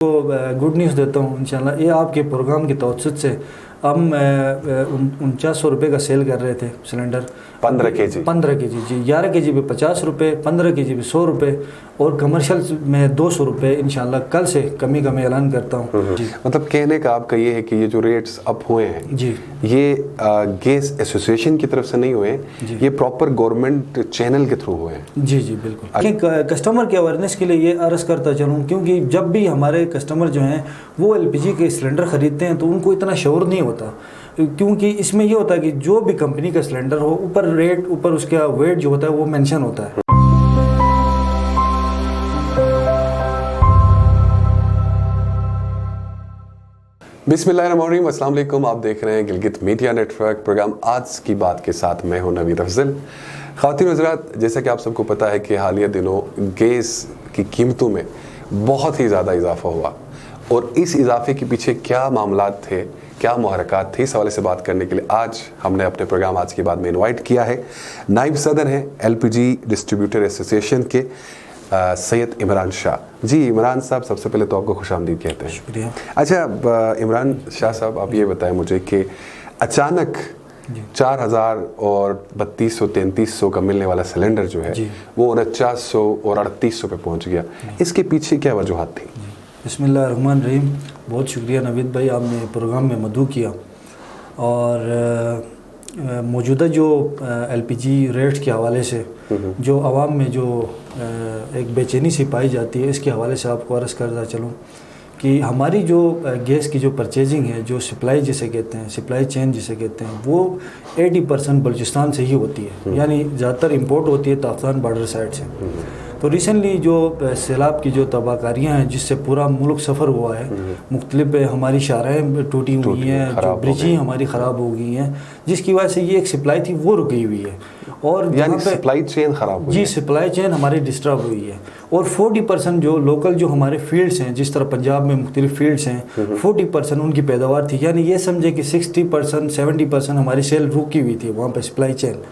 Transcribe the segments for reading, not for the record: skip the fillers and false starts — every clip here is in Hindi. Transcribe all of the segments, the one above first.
गुड न्यूज़ देता हूँ इंशाल्लाह। ये आपके प्रोग्राम की तवज्जुह से हम 4900 रुपये का सेल कर रहे थे सिलेंडर 15 केजी जी। 11 केजी पे 50 रुपये, 15 केजी पे 100 रुपये और कमर्शियल में 200 रुपये इंशाल्लाह कल से कमी का मैं ऐलान करता हूँ जी। मतलब कहने का आपका ये है कि ये जो रेट्स अप हुए हैं जी, ये गैस एसोसिएशन की तरफ से नहीं हुए, ये प्रॉपर गवर्नमेंट चैनल के थ्रू हुए हैं। जी जी बिल्कुल। कस्टमर के अवेयरनेस के लिए ये अर्ज़ करता चलूँ, क्योंकि जब भी हमारे कस्टमर जो हैं वो एलपीजी के सिलेंडर ख़रीदते हैं तो उनको इतना शऊर नहीं होता, क्योंकि इसमें ये होता है कि जो भी कंपनी का सिलेंडर हो ऊपर रेट, ऊपर उसका वेट जो होता है वो मेंशन होता है। बिस्मिल्लाहिर्रहमानिर्रहीम, अस्सलाम वालेकुम। आप देख रहे हैं गिलगित मीडिया नेटवर्क प्रोग्राम आज की बात के साथ मैं हूं नवीद अफजल। ख़वातीन व हज़रात, जैसा कि आप सबको पता है कि हालिया दिनों गैस की कीमतों में बहुत ही ज़्यादा इजाफा हुआ और इस इजाफे के पीछे क्या मामलात थे, क्या मुहरकात थे, इस हवाले से बात करने के लिए आज हमने अपने प्रोग्राम आज की बात में इनवाइट किया है। नाइब सदर हैं एलपीजी डिस्ट्रीब्यूटर एसोसिएशन के सैयद इमरान शाह जी। इमरान साहब, सबसे पहले तो आपको खुशामदीद कहते हैं। शुक्रिया। अच्छा इमरान शाह साहब, आप ये बताएं मुझे कि अचानक 4000 और 3200 3300 का मिलने वाला सिलेंडर जो है वो 4900 और 3800 पे पहुंच गया, इसके पीछे क्या वजूहत थी? बिस्मिल्लाहिर्रहमानिर्रहीम। बहुत शुक्रिया नवीद भाई, आपने प्रोग्राम में मदऊ किया। और मौजूदा जो एलपीजी रेट्स के हवाले से जो आवाम में जो एक बेचैनी सी पाई जाती है, इसके हवाले से आपको अर्ज़ करता चलूँ कि हमारी जो गैस की जो परचेजिंग है, जो सप्लाई जिसे कहते हैं, सप्लाई चेन जिसे कहते हैं, वो 80% बलूचिस्तान से ही होती है, यानी ज़्यादातर इंपोर्ट होती है ताफ्तान बॉर्डर साइड से। तो रिसेंटली जो सैलाब की जो तबाहकारियाँ हैं जिससे पूरा मुल्क सफ़र हुआ है, मुख्तलिफ हमारी शाराएँ टूटी हुई हैं, जो ब्रिजें हमारी ख़राब हो गई हैं, जिसकी वजह से ये एक सप्लाई थी वो रुकी हुई है और यानी सप्लाई चेन ख़राब हुई जी, सप्लाई चेन हमारी डिस्टर्ब हुई है। और 40% जो लोकल जो हमारे फील्ड्स हैं, जिस तरह पंजाब में मुख्तलिफ फील्ड्स हैं, 40% उनकी पैदावार थी, यानी ये समझे कि 60% 70% हमारी सेल रुकी हुई थी वहाँ पर सप्लाई चेन।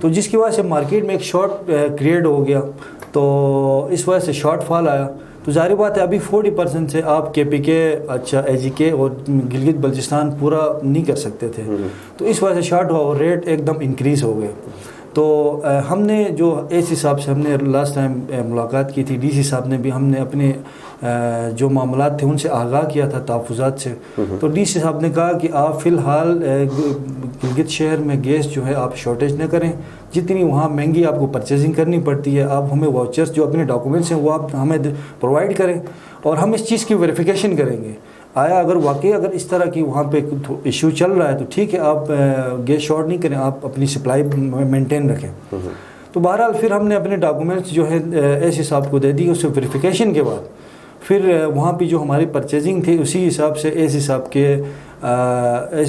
तो जिसकी वजह से मार्केट में एक शॉर्ट क्रिएट हो गया, तो इस वजह से शॉर्टफॉल आया। तो जाहिर बात है अभी 40% से आप KPK, अच्छा AGK और गिलगित बल्चिस्तान पूरा नहीं कर सकते थे, तो इस वजह से शॉर्ट हुआ और रेट एकदम इंक्रीज़ हो गए। तो हमने जो AC साहब से हमने लास्ट टाइम मुलाकात की थी, DC साहब ने भी, हमने अपने जो मामलात थे उनसे आगाह किया था तहफ़्फ़ुज़ात से। तो DC साहब ने कहा कि आप फ़िलहाल गिलगित शहर में गैस जो है आप शॉर्टेज न करें, जितनी वहाँ महंगी आपको परचेजिंग करनी पड़ती है, आप हमें वाउचर्स जो अपने डॉक्यूमेंट्स हैं वो आप हमें प्रोवाइड करें और हम इस चीज़ की वेरिफिकेशन करेंगे। आया अगर वाकई अगर इस तरह की वहाँ पे इशू चल रहा है तो ठीक है, आप गैस शॉर्ट नहीं करें, आप अपनी सप्लाई मेंटेन रखें। तो बहरहाल फिर हमने अपने डॉक्यूमेंट्स जो है AC साहब को दे दी। उससे वेरिफिकेशन के बाद फिर वहाँ पे जो हमारी परचेजिंग थी उसी हिसाब से AC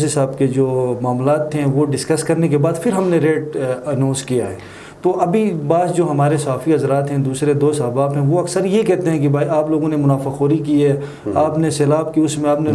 साहब के जो मामलात थे वो डिस्कस करने के बाद फिर हमने रेट अनाउंस किया है। तो अभी बात जो हमारे साफ़ी हज़रात हैं, दूसरे दो साहबाब हैं, वो अक्सर ये कहते हैं कि भाई आप लोगों ने मुनाफाखोरी की है, आपने सैलाब की उसमें आपने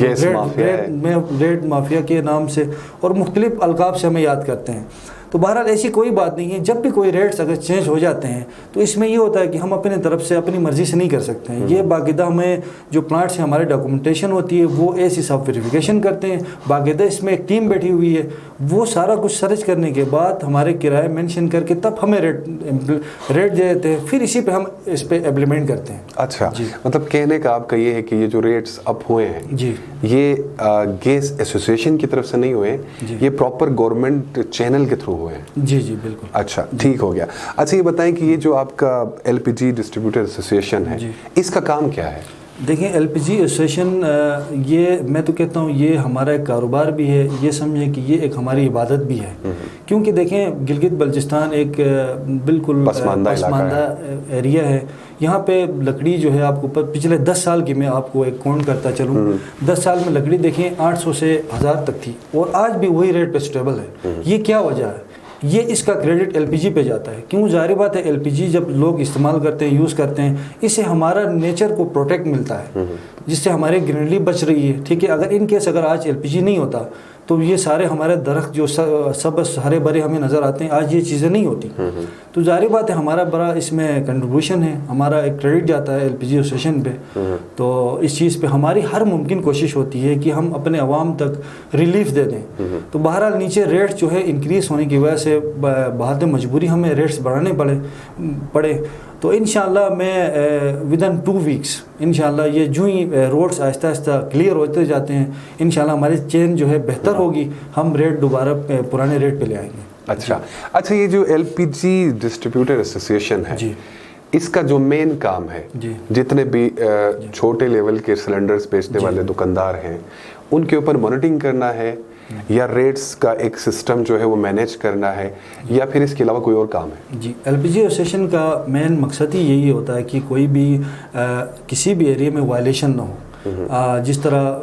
रेट माफिया के नाम से और मुख्तलिफ अलकाब से हमें याद करते हैं। तो बहरहाल ऐसी कोई बात नहीं है। जब भी कोई रेट्स अगर चेंज हो जाते हैं तो इसमें ये होता है कि हम अपने तरफ से अपनी मर्ज़ी से नहीं कर सकते हैं। ये बाकायदा हमें जो प्लांट से हमारे डॉक्यूमेंटेशन होती है वो AC साहब वेरिफिकेशन करते हैं, बाकायदा इसमें एक टीम बैठी हुई है, वो सारा कुछ सर्च करने के बाद हमारे किराए मेंशन करके तब हमें रेट दे देते हैं, फिर इसी पे हम इस पर इम्प्लीमेंट करते हैं। अच्छा, मतलब कहने का आपका ये है कि ये जो रेट्स अप हुए हैं जी, ये गैस एसोसिएशन की तरफ से नहीं हुए, ये प्रॉपर गवर्नमेंट चैनल के थ्रू हुए हैं। जी जी बिल्कुल। अच्छा, ठीक हो गया। अच्छा ये बताएं कि ये जो आपका एलपीजी डिस्ट्रीब्यूटर एसोसिएशन है, इसका काम क्या है? देखिए, एलपीजी एसोसिएशन ये मैं तो कहता हूँ ये हमारा एक कारोबार भी है, ये समझें कि ये एक हमारी इबादत भी है। क्योंकि देखें गिलगित बल्चिस्तान एक बिल्कुल पसमानदा एरिया है। यहाँ पे लकड़ी जो है आपको पिछले 10 साल की मैं आपको एक काउंट करता चलूँ, 10 साल में लकड़ी देखें 800 से 1000 तक थी और आज भी वही रेट पे स्टेबल है। ये क्या वजह है? ये इसका क्रेडिट एलपीजी पे जाता है। क्यों? जाहिर बात है एलपीजी जब लोग इस्तेमाल करते हैं, यूज़ करते हैं, इससे हमारा नेचर को प्रोटेक्ट मिलता है, जिससे हमारी ग्रीनरी बच रही है। ठीक है, अगर इन केस अगर आज एलपीजी नहीं होता तो ये सारे हमारे दरख्त जो सब हरे भरे हमें नज़र आते हैं, आज ये चीज़ें नहीं होती। तो जाहिर बात है हमारा बड़ा इसमें कंट्रीब्यूशन है, हमारा एक क्रेडिट जाता है LPG एसोसिएशन पे। तो इस चीज़ पे हमारी हर मुमकिन कोशिश होती है कि हम अपने अवाम तक रिलीफ दे दें। तो बहरहाल नीचे रेट्स जो है इंक्रीज़ होने की वजह से बहुत मजबूरी हमें रेट्स बढ़ाने पड़े। तो इंशाल्लाह मैं विदिन 2 वीक्स इंशाल्लाह ये जो ही रोड्स आहिस्ता आहिस्ता क्लियर होते जाते हैं, इंशाल्लाह हमारी चेन जो है बेहतर होगी, हम रेट दोबारा पुराने रेट पे ले आएंगे। अच्छा, ये जो LPG डिस्ट्रीब्यूटर एसोसिएशन है जी, इसका जो मेन काम है जी, जितने भी छोटे लेवल के सिलेंडर्स बेचने वाले दुकानदार हैं उनके ऊपर मॉनिटरिंग करना है, या रेट्स का एक सिस्टम जो है वो मैनेज करना है, या फिर इसके अलावा कोई और काम है? जी, LPG एसोसिएशन का मेन मकसद ही यही होता है कि कोई भी किसी भी एरिया में वायलेशन ना हो। जिस तरह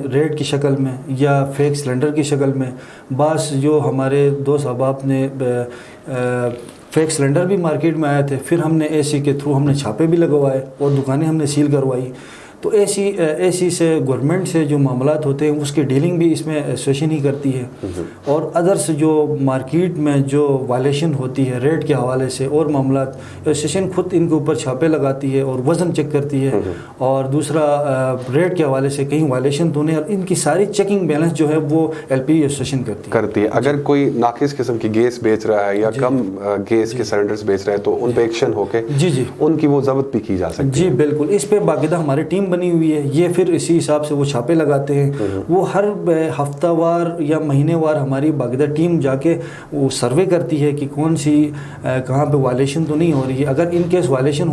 रेट की शक्ल में या फेक सिलेंडर की शक्ल में बस जो हमारे दोस्त अहबाब ने फेक सिलेंडर भी मार्केट में आए थे, फिर हमने AC के थ्रू हमने छापे भी लगवाए और दुकानें हमने सील करवाई। तो AC से गवर्नमेंट से जो मामलात होते हैं उसकी डीलिंग भी इसमें एसोसिएशन ही करती है। और अदर्स जो मार्केट में जो वायलेशन होती है रेट के हवाले से और मामलात, एसोसिएशन खुद इनके ऊपर छापे लगाती है और वज़न चेक करती है, और दूसरा रेट के हवाले से कहीं वायलेशन तो नहीं, और इनकी सारी चेकिंग बैलेंस जो है वो LPG एसोसिएशन करती है। अगर कोई नाकिस किस्म की गैस बेच रहा है या कम गैस के सिलेंडर्स बेच रहा है तो उन पे एक्शन होके जी उनकी वो जब्त भी की जा सकती है। जी बिल्कुल, इस पे बाकायदा हमारी टीम बनी हुई है, ये फिर इसी हिसाब से वो छापे लगाते हैं। वो हर हफ्तावार या महीनेवार हमारी बाकायदा टीम जाके वो सर्वे करती है कि कौन सी कहाँ पे वायलेशन तो नहीं हो रही है। अगर इन केस वायलेशन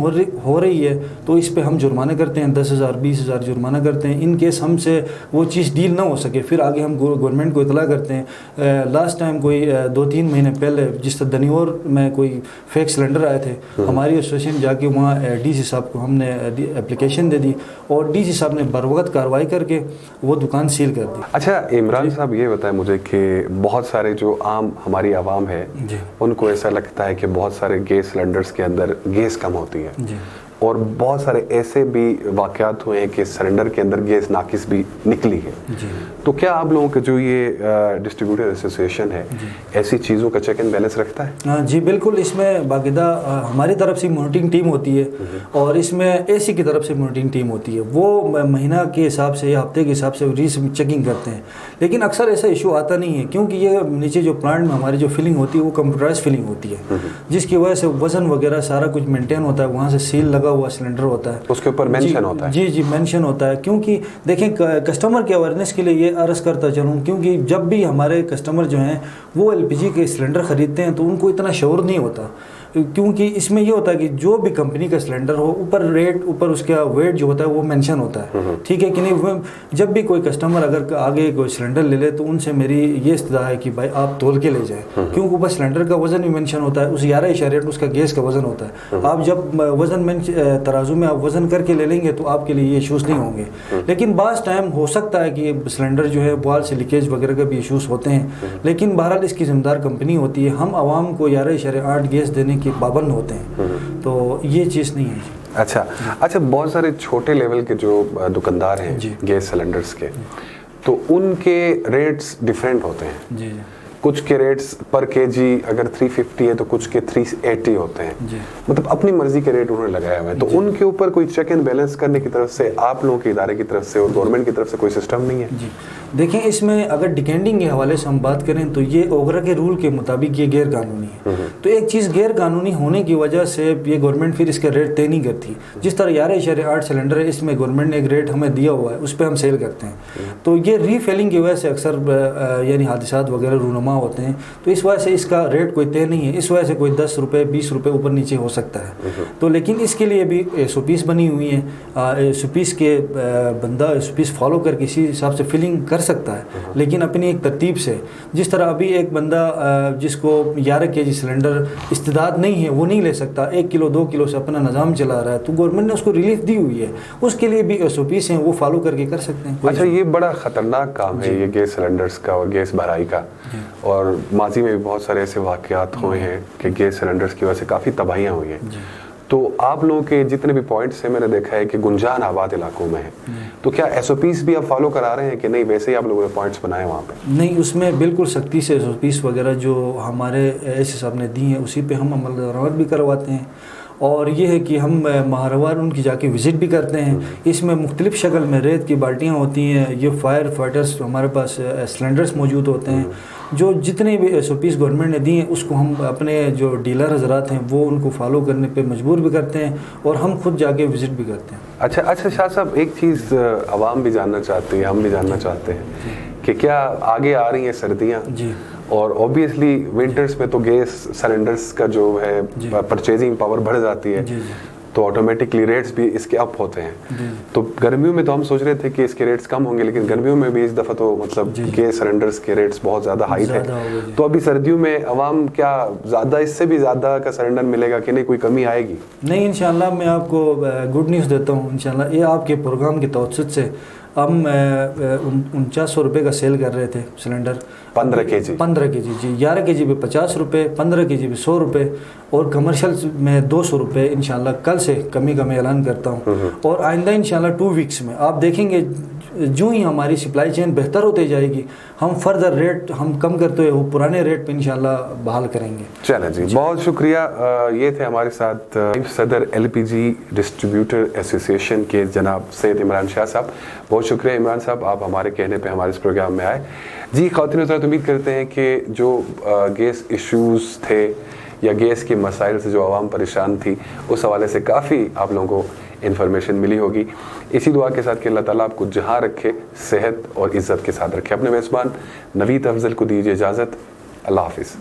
हो रही है तो इस पे हम जुर्माना करते हैं, 10,000 20,000 जुर्माना करते हैं। इन केस हमसे वो चीज़ डील ना हो सके फिर आगे हम गवर्नमेंट को इतला करते हैं। लास्ट टाइम कोई 2-3 महीने पहले जिस तरह दनियोर में कोई फेक सिलेंडर आए थे, हमारी एसोसिएशन जाके वहाँ DC साहब को हमने एप्लीकेशन दे दी और DC साहब ने बरवक्त कार्रवाई करके वो दुकान सील कर दी। अच्छा इमरान साहब, ये बताएं मुझे कि बहुत सारे जो आम हमारी आवाम है उनको ऐसा लगता है कि बहुत सारे गैस सिलेंडर्स के अंदर गैस कम होती है जी, और बहुत सारे ऐसे भी वाक़यात हुए हैं कि सिलेंडर के अंदर गैस नाकिस भी निकली है जी। तो क्या आप लोगों का जो ये डिस्ट्रीब्यूटर एसोसिएशन है ऐसी चीज़ों का चेक एंड बैलेंस रखता है? जी बिल्कुल, इसमें बाकायदा हमारी तरफ से मॉनिटरिंग टीम होती है और इसमें AC की तरफ से मॉनिटरिंग टीम होती है। वो महीना के हिसाब से या हफ्ते के हिसाब से चेकिंग करते हैं, लेकिन अक्सर ऐसा इशू आता नहीं है क्योंकि ये नीचे जो प्लांट में हमारी जो फिलिंग होती है वो कंप्यूटराइज फिलिंग होती है, जिसकी वजह से वज़न वगैरह सारा कुछ मेंटेन होता है। वहाँ से सील लगा हुआ सिलेंडर होता है, उसके ऊपर मेंशन होता है। जी मेंशन होता है, क्योंकि देखें कस्टमर के अवेयरनेस के लिए ये अर्ज़ करता चलूँ, क्योंकि जब भी हमारे कस्टमर जो हैं वो LPG के सिलेंडर ख़रीदते हैं तो उनको इतना शऊर नहीं होता, क्योंकि इसमें ये होता है कि जो भी कंपनी का सिलेंडर हो ऊपर रेट ऊपर उसका वेट जो होता है वो मेंशन होता है, ठीक है कि नहीं। जब भी कोई कस्टमर अगर आगे कोई सिलेंडर ले ले तो उनसे मेरी ये इस्तदा है कि भाई आप तोल के ले जाएं, क्योंकि ऊपर सिलेंडर का वज़न भी मेंशन होता है, उस 11.8 उसका गैस का वज़न होता है। आप जब वज़न तराजू में आप वज़न करके ले लेंगे तो आपके लिए ये इशूज़ नहीं होंगे। लेकिन बाज़ टाइम हो सकता है कि सिलेंडर जो है वाल से लीकेज वगैरह का भी इशूज़ होते हैं, लेकिन बहरहाल इसकी ज़िम्मेदार कंपनी होती है। हम आवाम को 11.8 गैस देने के पाबंद होते हैं, तो ये चीज़ नहीं है। अच्छा, बहुत सारे छोटे लेवल के जो दुकानदार हैं गैस सिलेंडर्स के, तो उनके रेट्स डिफरेंट होते हैं जी। कुछ के रेट्स पर केजी अगर 350 है तो कुछ के 380 होते हैं जी। मतलब अपनी मर्जी के रेट उन्होंने लगाए हुए हैं, तो उनके ऊपर कोई चेक एंड बैलेंस करने की तरफ से आप लोगों के इदारे की तरफ से और गवर्नमेंट की तरफ से कोई सिस्टम नहीं है जी। देखें, इसमें अगर डिकेंडिंग के हवाले से हम बात करें तो ये ओगरा के रूल के मुताबिक ये गैर कानूनी है। तो एक चीज़ गैर कानूनी होने की वजह से ये गवर्नमेंट फिर इसका रेट तय नहीं करती। जिस तरह 11.8 सिलेंडर है, इसमें गवर्नमेंट ने एक रेट हमें दिया हुआ है, उस पर हम सेल करते हैं। तो ये रीफिलिंग की वजह से अक्सर यानी हादसात वगैरह रूनुमा होते हैं, तो इस वजह से इसका रेट कोई तय नहीं है। इस वजह से कोई 10 रुपये 20 रुपये ऊपर नीचे हो सकता है। तो लेकिन इसके लिए भी SOPs बनी हुई हैं। SOPs के बंदा SOPs फॉलो करके इसी हिसाब से फिलिंग कर सकता है, लेकिन अपनी एक तरतीब से। जिस तरह अभी एक बंदा जिसको 11 kg सिलेंडर इस्तेदाद नहीं है वो नहीं ले सकता, 1 किलो 2 किलो से अपना निज़ाम चला रहा है, तो गवर्नमेंट ने उसको रिलीफ दी हुई है, उसके लिए भी SOPs हैं, वो फॉलो करके कर सकते हैं। अच्छा, ये बड़ा ख़तरनाक काम है ये गैस सिलेंडर्स का और गैस भराई का, और माजी में भी बहुत सारे ऐसे वाक़यात हुए हैं कि गैस सिलेंडर्स की वजह से काफ़ी तबाहियाँ हुई हैं। तो आप लोगों के जितने भी पॉइंट्स हैं मैंने देखा है कि गुंजान आबाद इलाकों में है, तो क्या SOPs भी आप फॉलो करा रहे हैं कि नहीं, वैसे ही आप लोगों ने पॉइंट्स बनाए वहाँ पे? नहीं, उसमें बिल्कुल सख्ती से SOPs वगैरह जो हमारे एस साहब ने दी हैं उसी पे हम अमल दरामद भी करवाते हैं। और ये है कि हम माहवार उनकी जाके विज़िट भी करते हैं। इसमें मुख्तलिफ़ शक्ल में रेत की बाल्टियाँ होती हैं, ये फायर फाइटर्स हमारे पास सिलेंडर्स मौजूद होते हैं, जो जितने भी SOPs गवर्नमेंट ने दी हैं उसको हम अपने जो डीलर हजरात हैं वो उनको फॉलो करने पे मजबूर भी करते हैं और हम खुद जाके विज़िट भी करते हैं। अच्छा शाह साहब, एक चीज़ आवाम भी जानना चाहती है, हम भी जानना चाहते हैं कि क्या आगे आ रही हैं सर्दियाँ जी, और ऑब्वियसली विंटर्स में तो गैस सिलेंडर्स का जो है परचेजिंग पावर बढ़ जाती है, जी, तो ऑटोमेटिकली रेट्स भी इसके अप होते हैं। तो गर्मियों में तो हम सोच रहे थे कि इसके रेट्स कम होंगे, लेकिन गर्मियों में भी इस दफ़ा तो मतलब गैस सिलेंडर्स के रेट्स बहुत ज़्यादा हाई थे। तो अभी सर्दियों में अवाम क्या ज़्यादा, इससे भी ज़्यादा का सिलेंडर मिलेगा कि नहीं, कोई कमी आएगी? नहीं, इंशाल्लाह मैं आपको गुड न्यूज़ देता हूँ। इंशाल्लाह ये आपके प्रोग्राम के तवज्जुद से हम 4900 रुपये का सेल कर रहे थे सिलेंडर, 15 kg 15 kg जी, 11 kg पे 50 रुपये, 15 kg पे 100 रुपये और कमर्शियल में 200 रुपये। इंशाल्लाह कल से कमी का मैं ऐलान करता हूँ और आइंदा इंशाल्लाह 2 वीक्स में आप देखेंगे जो ही हमारी सप्लाई चेन बेहतर होती जाएगी हम फर्दर रेट हम कम करते हुए वो पुराने रेट पे इंशाल्लाह बहाल करेंगे। चलें जी, बहुत शुक्रिया। ये थे हमारे साथ सदर LPG डिस्ट्रीब्यूटर एसोसिएशन के जनाब सैयद इमरान शाह साहब। बहुत शुक्रिया इमरान साहब, आप हमारे कहने पे हमारे इस प्रोग्राम में आए। जी ख़वातीन हज़रात, उम्मीद करते हैं कि जो गैस इश्यूज़ थे या गैस के मसाइल से जो आवाम परेशान थी उस हवाले से काफ़ी आप लोगों को इन्फॉर्मेशन मिली होगी। इसी दुआ के साथ कि अल्लाह ताला आपको जहाँ रखे, सेहत और इज़्ज़त के साथ रखे। अपने मेज़बान नवीद अफजल को दीजिए इजाज़त। अल्लाह हाफ़िज़।